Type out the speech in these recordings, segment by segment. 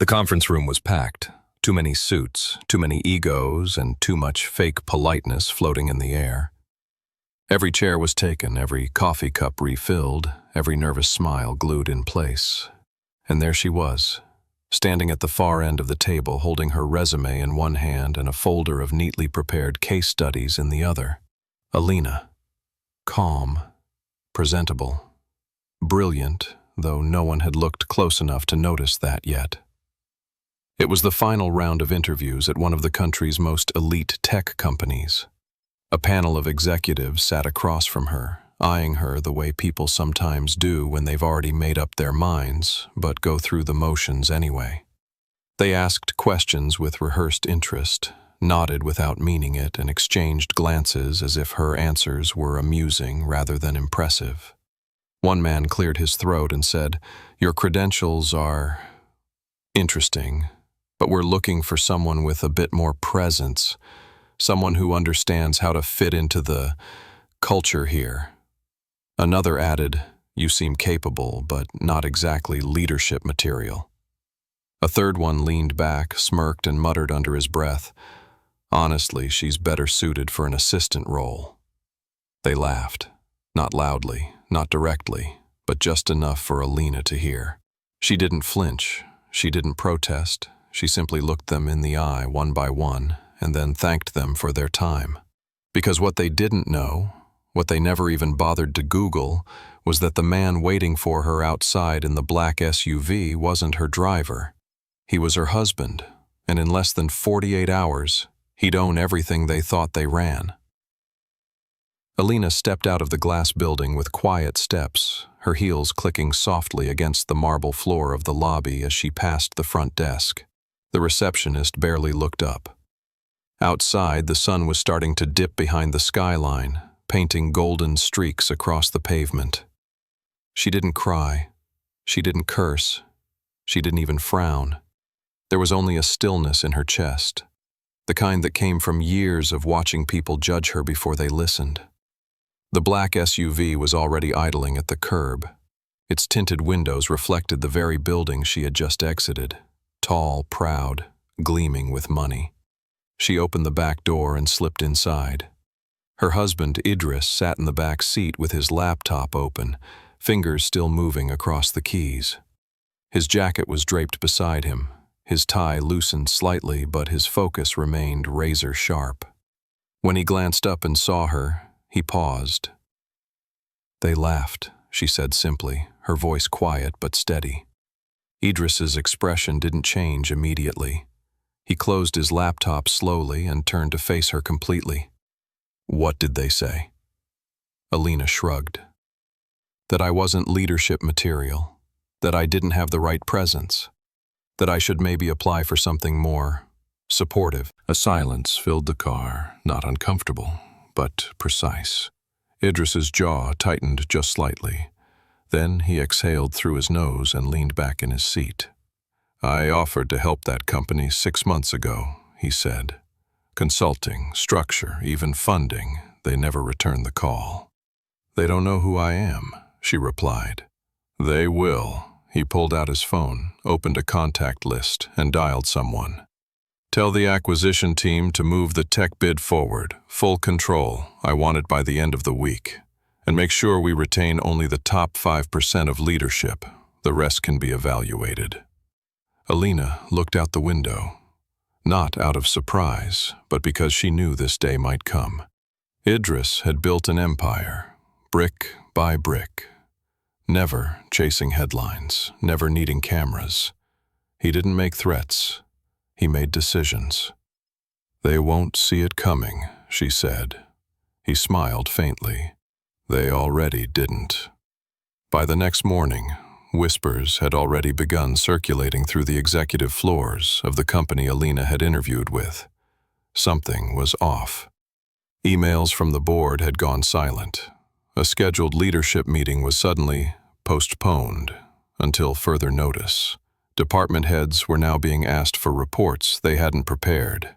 The conference room was packed. Too many suits, too many egos, and too much fake politeness floating in the air. Every chair was taken, every coffee cup refilled, every nervous smile glued in place. And there she was, standing at the far end of the table, holding her resume in one hand and a folder of neatly prepared case studies in the other. Alina. Calm, presentable, brilliant, though no one had looked close enough to notice that yet. It was the final round of interviews at one of the country's most elite tech companies. A panel of executives sat across from her, eyeing her the way people sometimes do when they've already made up their minds, but go through the motions anyway. They asked questions with rehearsed interest, nodded without meaning it, and exchanged glances as if her answers were amusing rather than impressive. One man cleared his throat and said, "Your credentials are interesting, but we're looking for someone with a bit more presence, someone who understands how to fit into the culture here." Another added, "You seem capable, but not exactly leadership material." A third one leaned back, smirked, and muttered under his breath, "Honestly, she's better suited for an assistant role." They laughed, not loudly, not directly, but just enough for Alina to hear. She didn't flinch, she didn't protest, she simply looked them in the eye one by one and then thanked them for their time. Because what they didn't know, what they never even bothered to Google, was that the man waiting for her outside in the black SUV wasn't her driver. He was her husband, and in less than 48 hours, he'd own everything they thought they ran. Alina stepped out of the glass building with quiet steps, her heels clicking softly against the marble floor of the lobby as she passed the front desk. The receptionist barely looked up. Outside, the sun was starting to dip behind the skyline, painting golden streaks across the pavement. She didn't cry. She didn't curse. She didn't even frown. There was only a stillness in her chest, the kind that came from years of watching people judge her before they listened. The black SUV was already idling at the curb. Its tinted windows reflected the very building she had just exited, tall, proud, gleaming with money. She opened the back door and slipped inside. Her husband, Idris, sat in the back seat with his laptop open, fingers still moving across the keys. His jacket was draped beside him, his tie loosened slightly, but his focus remained razor sharp. When he glanced up and saw her, he paused. "They laughed," she said simply, her voice quiet but steady. Idris's expression didn't change immediately. He closed his laptop slowly and turned to face her completely. "What did they say?" Alina shrugged. "That I wasn't leadership material, that I didn't have the right presence, that I should maybe apply for something more supportive." A silence filled the car, not uncomfortable, but precise. Idris's jaw tightened just slightly. Then he exhaled through his nose and leaned back in his seat. "I offered to help that company 6 months ago," he said. "Consulting, structure, even funding, they never returned the call." "They don't know who I am," she replied. "They will." He pulled out his phone, opened a contact list, and dialed someone. "Tell the acquisition team to move the tech bid forward. Full control. I want it by the end of the week. And make sure we retain only the top 5% of leadership. The rest can be evaluated." Alina looked out the window, not out of surprise, but because she knew this day might come. Idris had built an empire, brick by brick, never chasing headlines, never needing cameras. He didn't make threats. He made decisions. "They won't see it coming," she said. He smiled faintly. They already didn't. By the next morning, whispers had already begun circulating through the executive floors of the company Alina had interviewed with. Something was off. Emails from the board had gone silent. A scheduled leadership meeting was suddenly postponed until further notice. Department heads were now being asked for reports they hadn't prepared,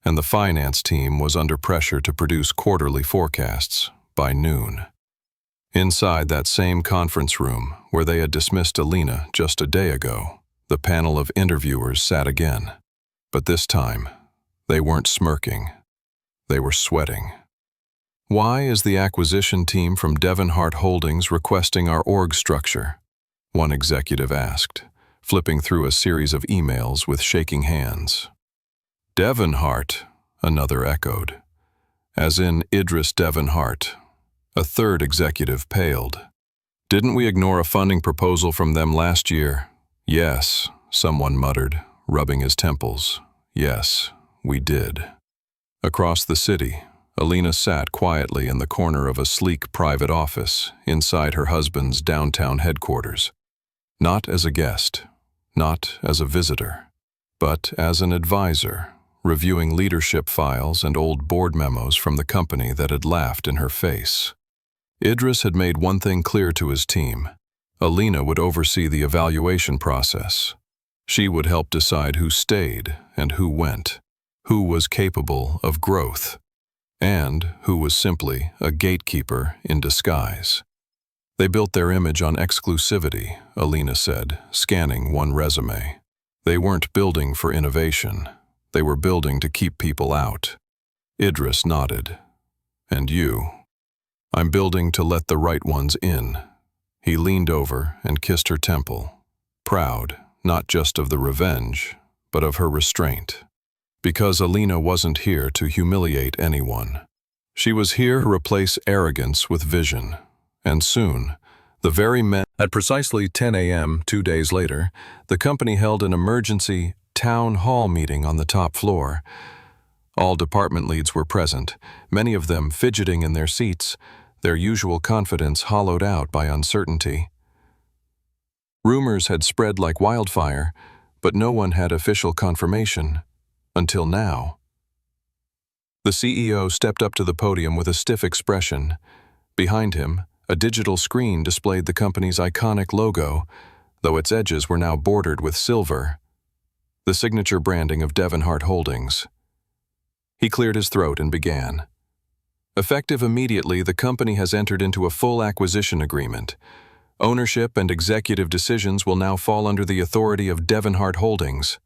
and the finance team was under pressure to produce quarterly forecasts by noon. Inside that same conference room where they had dismissed Alina just a day ago, The panel of interviewers sat again. But this time, they weren't smirking. They were sweating. "Why is the acquisition team from Devonhart Holdings requesting our org structure?" one executive asked, flipping through a series of emails with shaking hands. "Devonhart," another echoed. "As in Idris Devonhart." A third executive paled. "Didn't we ignore a funding proposal from them last year?" "Yes," someone muttered, rubbing his temples. "Yes, we did." Across the city, Alina sat quietly in the corner of a sleek private office inside her husband's downtown headquarters. Not as a guest, not as a visitor, but as an advisor, reviewing leadership files and old board memos from the company that had laughed in her face. Idris had made one thing clear to his team. Alina would oversee the evaluation process. She would help decide who stayed and who went, who was capable of growth, and who was simply a gatekeeper in disguise. They built their image on exclusivity, Alina said, scanning one resume. They weren't building for innovation. They were building to keep people out. Idris nodded. "And you?" "I'm building to let the right ones in." He leaned over and kissed her temple, proud, not just of the revenge, but of her restraint. Because Alina wasn't here to humiliate anyone. She was here to replace arrogance with vision. And soon, the very men... At precisely 10 a.m. 2 days later, the company held an emergency town hall meeting on the top floor. All department leads were present, many of them fidgeting in their seats, their usual confidence hollowed out by uncertainty. Rumors had spread like wildfire, but no one had official confirmation. Until now. The CEO stepped up to the podium with a stiff expression. Behind him, a digital screen displayed the company's iconic logo, though its edges were now bordered with silver, the signature branding of Devonhart Holdings. He cleared his throat and began. Effective immediately, the company has entered into a full acquisition agreement. Ownership and executive decisions will now fall under the authority of Devonhart Holdings.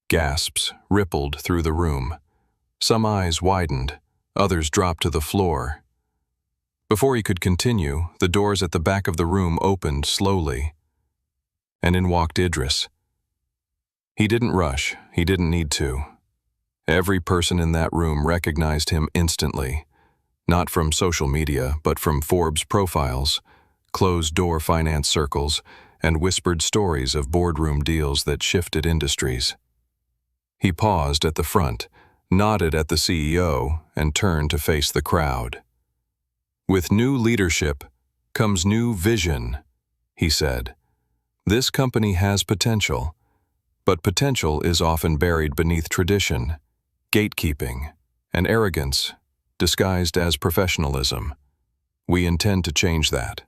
Gasps rippled through the room. Some eyes widened, others dropped to the floor. Before he could continue, the doors at the back of the room opened slowly, and in walked Idris. He didn't rush, he didn't need to. Every person in that room recognized him instantly, not from social media, but from Forbes profiles, closed-door finance circles, and whispered stories of boardroom deals that shifted industries. He paused at the front, nodded at the CEO, and turned to face the crowd. "With new leadership comes new vision," he said. "This company has potential, but potential is often buried beneath tradition, gatekeeping, and arrogance, disguised as professionalism. We intend to change that."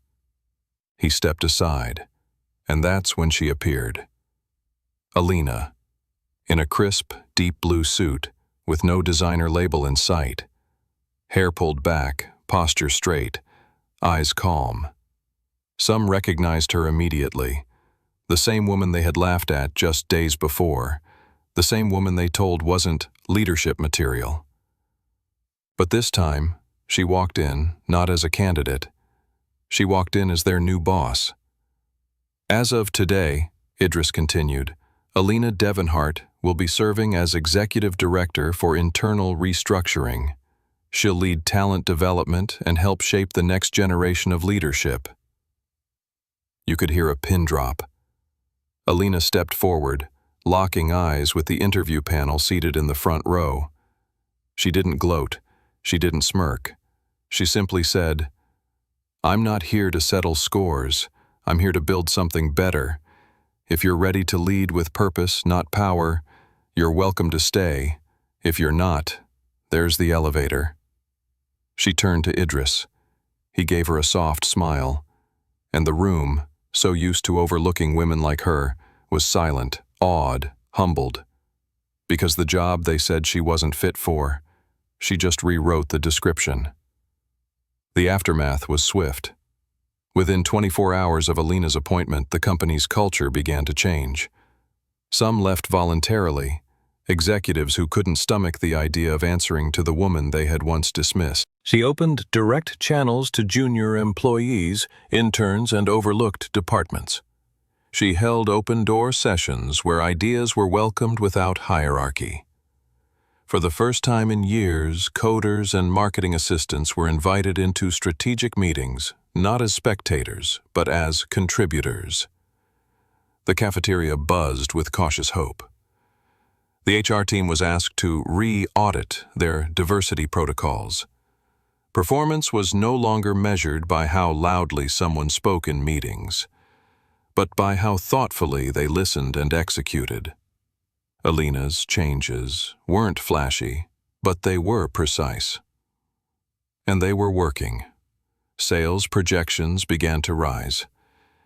He stepped aside, and that's when she appeared. Alina, in a crisp, deep blue suit, with no designer label in sight. Hair pulled back, posture straight, eyes calm. Some recognized her immediately. The same woman they had laughed at just days before. The same woman they told wasn't leadership material. But this time, she walked in, not as a candidate. She walked in as their new boss. "As of today," Idris continued, "Alina Devonhart will be serving as Executive Director for Internal Restructuring. She'll lead talent development and help shape the next generation of leadership." You could hear a pin drop. Alina stepped forward, locking eyes with the interview panel seated in the front row. She didn't gloat. She didn't smirk. She simply said, "I'm not here to settle scores. I'm here to build something better. If you're ready to lead with purpose, not power, you're welcome to stay. If you're not, there's the elevator." She turned to Idris. He gave her a soft smile, and the room, so used to overlooking women like her, was silent, awed, humbled. Because the job they said she wasn't fit for, she just rewrote the description. The aftermath was swift. Within 24 hours of Alina's appointment, the company's culture began to change. Some left voluntarily, executives who couldn't stomach the idea of answering to the woman they had once dismissed. She opened direct channels to junior employees, interns, and overlooked departments. She held open-door sessions where ideas were welcomed without hierarchy. For the first time in years, coders and marketing assistants were invited into strategic meetings, not as spectators, but as contributors. The cafeteria buzzed with cautious hope. The HR team was asked to re-audit their diversity protocols. Performance was no longer measured by how loudly someone spoke in meetings, but by how thoughtfully they listened and executed. Alina's changes weren't flashy, but they were precise. And they were working. Sales projections began to rise.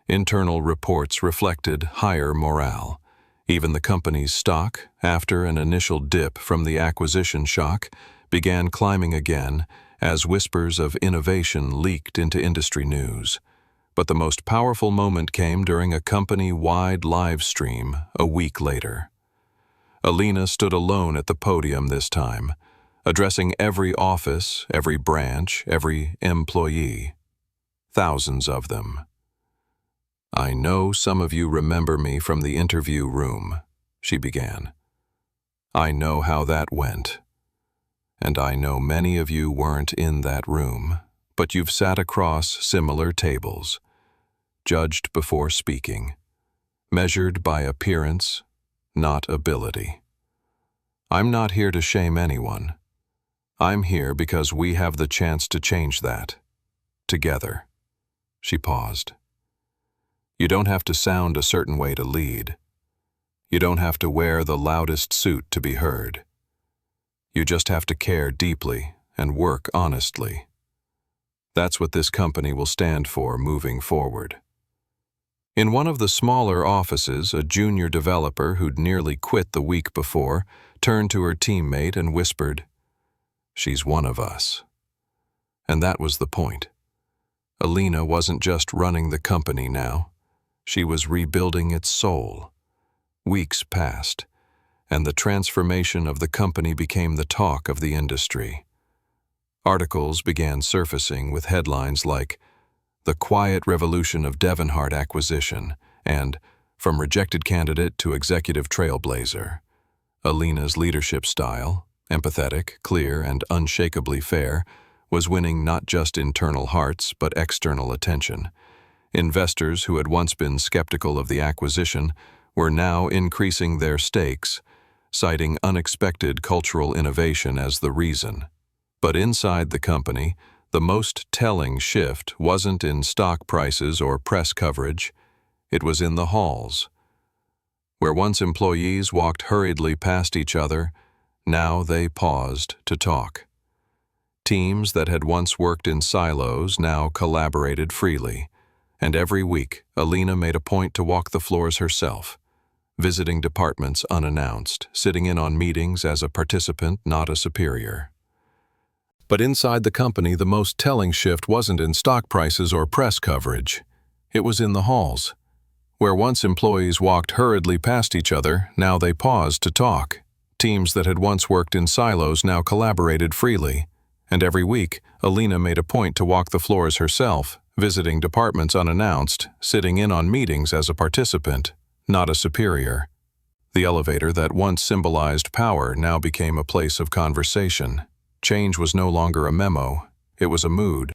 Internal reports reflected higher morale. Even the company's stock, after an initial dip from the acquisition shock, began climbing again as whispers of innovation leaked into industry news. But the most powerful moment came during a company-wide live stream a week later. Alina stood alone at the podium this time, addressing every office, every branch, every employee. Thousands of them. "I know some of you remember me from the interview room," she began. "I know how that went. And I know many of you weren't in that room, but you've sat across similar tables, judged before speaking, measured by appearance, not ability. I'm not here to shame anyone. I'm here because we have the chance to change that. Together." She paused. "You don't have to sound a certain way to lead. You don't have to wear the loudest suit to be heard. You just have to care deeply and work honestly. That's what this company will stand for moving forward." In one of the smaller offices, a junior developer who'd nearly quit the week before turned to her teammate and whispered, "She's one of us." And that was the point. Alina wasn't just running the company now. She was rebuilding its soul. Weeks passed, and the transformation of the company became the talk of the industry. Articles began surfacing with headlines like, "The Quiet Revolution of Devonhart Acquisition," and "From Rejected Candidate to Executive Trailblazer." Alina's leadership style, empathetic, clear, and unshakably fair, was winning not just internal hearts but external attention. Investors who had once been skeptical of the acquisition were now increasing their stakes, citing unexpected cultural innovation as the reason. But inside the company, the most telling shift wasn't in stock prices or press coverage, it was in the halls. Where once employees walked hurriedly past each other, now they paused to talk. Teams that had once worked in silos now collaborated freely, and every week Alina made a point to walk the floors herself, visiting departments unannounced, sitting in on meetings as a participant, not a superior. But inside the company, the most telling shift wasn't in stock prices or press coverage. It was in the halls. Where once employees walked hurriedly past each other, now they paused to talk. Teams that had once worked in silos now collaborated freely. And every week, Alina made a point to walk the floors herself, visiting departments unannounced, sitting in on meetings as a participant, not a superior. The elevator that once symbolized power now became a place of conversation. Change was no longer a memo, it was a mood.